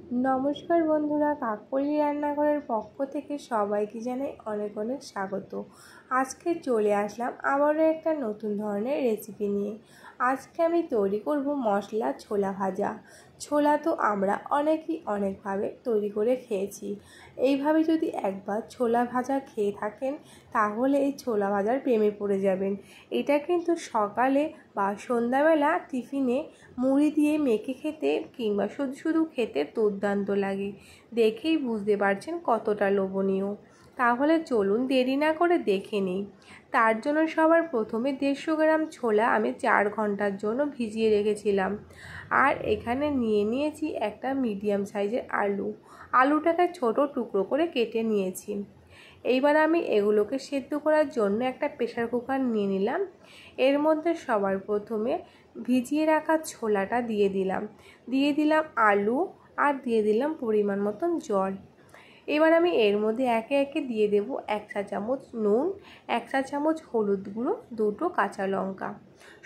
नमस्कार बंधुरा काकली रान्नाघरेर पक्ष थेके सबाइके जानाई अनेक अनेक स्वागत। आज के चले आसलाम आबारो एकटा नतून धरनेर रेसिपि निये। आज के आमी तैरी करब मशला छोला भाजा। छोला तो आमरा अनेकेई अनेक भावे तैरी करे खेयेछि। एइभावे जोदि एकबार छोला भाजा खेये थाकेन ताहले एइ छोला भाजार प्रेमे पड़े जाबेन। एटा किन्तु सकाले बा सन्ध्याबेला टिफिने मुड़ी दिए मेखे खेते किंबा शुधु शुधु खेते दुर्दान्त लागे। देखेई बुझते पारछेन कतटा लोभनीय। ताहले चलुन देरी ना करे देखे नेই। तार जोन्नो सबार प्रथमे 150 ग्राम छोला आमी 4 घंटार जोन्नो भिजिए रेखेछिलाम। आर एखाने निये निয়েছি একটা मिडियाम साइजेर आलू। आलूटाके छोटो टुकरो करे केटे निয়েছি। এইবার আমি এগুলোকে সেদ্ধ করার জন্য একটা প্রেসার কুকার নিয়ে নিলাম। এর মধ্যে সবার প্রথমে ভিজিয়ে রাখা ছোলাটা দিয়ে দিলাম আলু আর দিয়ে দিলাম পরিমাণ মতন জল। এবার আমি এর মধ্যে একে একে দিয়ে দেব 1 চা চামচ নুন, 1 চা চামচ হলুদ গুঁড়ো, 2টো কাঁচা লঙ্কা।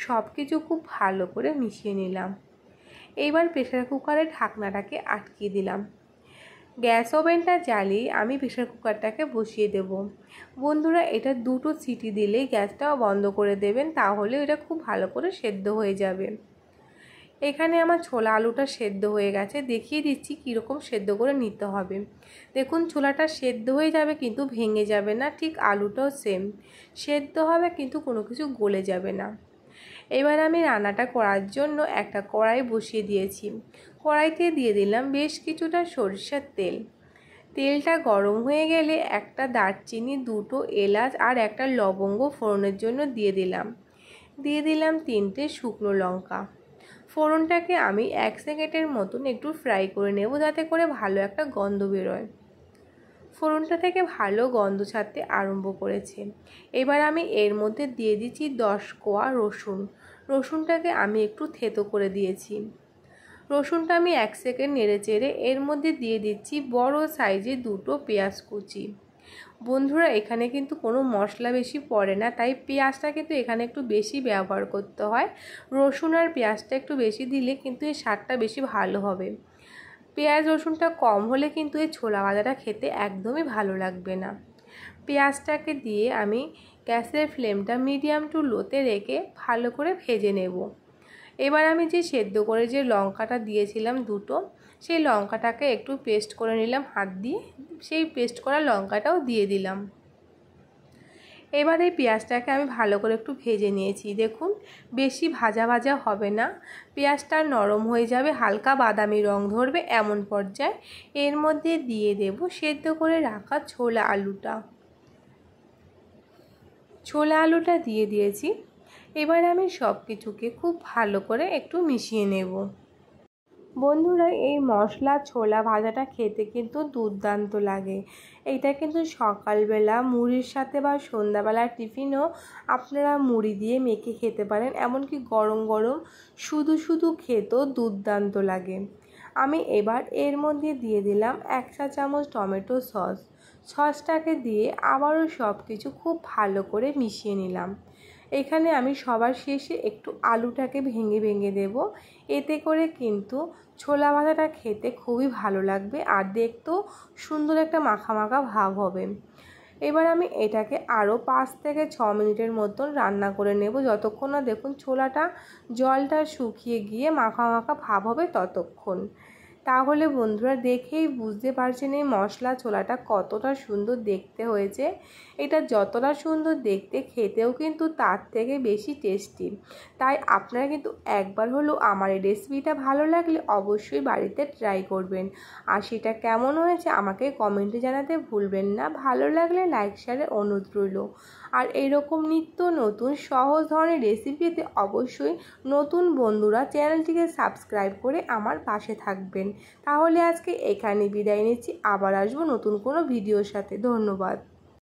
সব কিছু খুব ভালো করে মিশিয়ে নিলাম। এইবার প্রেসার কুকারের ঢাকনাটাকে আটকিয়ে দিলাম। গ্যাস ওভেনটা জ্বালিয়ে আমি প্রেসার কুকারটাকে বসিয়ে দেব। বন্ধুরা এটা 2টো সিটি দিলেই গ্যাসটাও বন্ধ করে দেবেন, তাহলে এটা খুব ভালো করে সেদ্ধ হয়ে যাবে। এখানে আমার ছোলা আলুটা সেদ্ধ হয়ে গেছে, দেখিয়ে দিচ্ছি কীরকম সেদ্ধ করে নিতে হবে। দেখুন ছোলাটা সেদ্ধ হয়ে যাবে কিন্তু ভেঙে যাবে না, ঠিক আলুটাও সেম সেদ্ধ হবে কিন্তু কোনো কিছু গলে যাবে না। এবার আমি রান্নাটা করার জন্য একটা কড়াই বসিয়ে দিয়েছি। কড়াইতে দিয়ে দিলাম বেশ কিছুটা সরিষার তেল। তেলটা গরম হয়ে গেলে একটা দারচিনি, 2টো এলাচ আর একটা লবঙ্গ ফোড়নের জন্য দিয়ে দিলাম 3টে শুকনো লঙ্কা। ফোড়নটাকে আমি 1 সেকেন্ডের মতন একটু ফ্রাই করে নেব, যাতে করে ভালো একটা গন্ধ বেরোয়। ফোড়নটা থেকে ভালো গন্ধ ছাড়তে আরম্ভ করেছে। এবার আমি এর মধ্যে দিয়ে দিচ্ছি 10 কোয়া রসুন। রসুনটাকে আমি একটু থেতো করে দিয়েছি। রসুনটা আমি 1 সেকেন্ড নেড়েচেড়ে এর মধ্যে দিয়ে দিচ্ছি বড় সাইজে 2টো পেঁয়াজ কুচি। বন্ধুরা এখানে কিন্তু কোনো মশলা বেশি পড়ে না, তাই পেঁয়াজটা কিন্তু এখানে একটু বেশি ব্যবহার করতে হয়। রসুন আর পেঁয়াজটা একটু বেশি দিলে কিন্তু এর স্বাদটা বেশি ভালো হবে। পেঁয়াজ রসুনটা কম হলে কিন্তু এই ছোলা ভাজাটা খেতে একদমই ভালো লাগবে না। পেঁয়াজটাকে দিয়ে আমি গ্যাসের ফ্লেমটা মিডিয়াম টু লোতে রেখে ভালো করে ভেজে নেব। এবার আমি যে সেদ্ধ করে যে লঙ্কাটা দিয়েছিলাম 2টো, সেই লঙ্কাটাকে একটু পেস্ট করে নিলাম হাত দিয়ে, সেই পেস্ট করা লঙ্কাটাও দিয়ে দিলাম। এবার এই পেঁয়াজটাকে আমি ভালো করে একটু ভেজে নিয়েছি। দেখুন বেশি ভাজা ভাজা হবে না, পেঁয়াজটা নরম হয়ে যাবে, হালকা বাদামি রং ধরবে এমন পর্যায়ে এর মধ্যে দিয়ে দেব সেদ্ধ করে রাখা ছোলা আলুটা দিয়ে দিয়েছি। এবার আমি সব কিছুকে খুব ভালো করে একটু মিশিয়ে নেব। বন্ধুরা এই মশলা ছোলা ভাজাটা খেতে কিন্তু দুর্দান্ত লাগে। এইটা কিন্তু সকালবেলা মুড়ির সাথে বা সন্ধ্যাবেলা টিফিনও আপনারা মুড়ি দিয়ে মেখে খেতে পারেন, এমনকি গরম গরম শুধু শুধু খেতেও দুর্দান্ত লাগে। আমি এবার এর মধ্যে দিয়ে দিলাম 1 চা চামচ টমেটো সসটাকে দিয়ে আবারও সব কিছু খুব ভালো করে মিশিয়ে নিলাম। এখানে আমি সবার শেষে একটু আলুটাকে ভেঙে ভেঙে দেব, এতে করে কিন্তু ছোলা ভাজাটা খেতে খুবই ভালো লাগবে আর দেখতেও সুন্দর একটা মাখা মাখা ভাব হবে। এবার আমি এটাকে আরও 5 থেকে 6 মিনিটের মতন রান্না করে নেব, যতক্ষণ না দেখুন ছোলাটা জলটা শুকিয়ে গিয়ে মাখা মাখা ভাব হবে ততক্ষণ। তাহলে বন্ধুরা দেখেই বুঝতে পারছেন এই মশলা ছোলাটা কতটা সুন্দর দেখতে হয়েছে। এটা যতটা সুন্দর দেখতে খেতেও কিন্তু তার থেকে বেশি টেস্টি। তাই আপনারা কিন্তু একবার হলেও আমার এই রেসিপিটা ভালো লাগলে অবশ্যই বাড়িতে ট্রাই করবেন। আর সেটা কেমন হয়েছে আমাকে কমেন্টে জানাতে ভুলবেন না। ভালো লাগলে লাইক শেয়ারের অনুরোধ রইল। আর এইরকম নিত্য নতুন সহজ ধরনের রেসিপি পেতে অবশ্যই নতুন বন্ধুরা চ্যানেলটিকে সাবস্ক্রাইব করে আমার পাশে থাকবেন। তাহলে আজকে এখানে বিদায় নিচ্ছি, আবার আসবো নতুন কোনো ভিডিওর সাথে। ধন্যবাদ।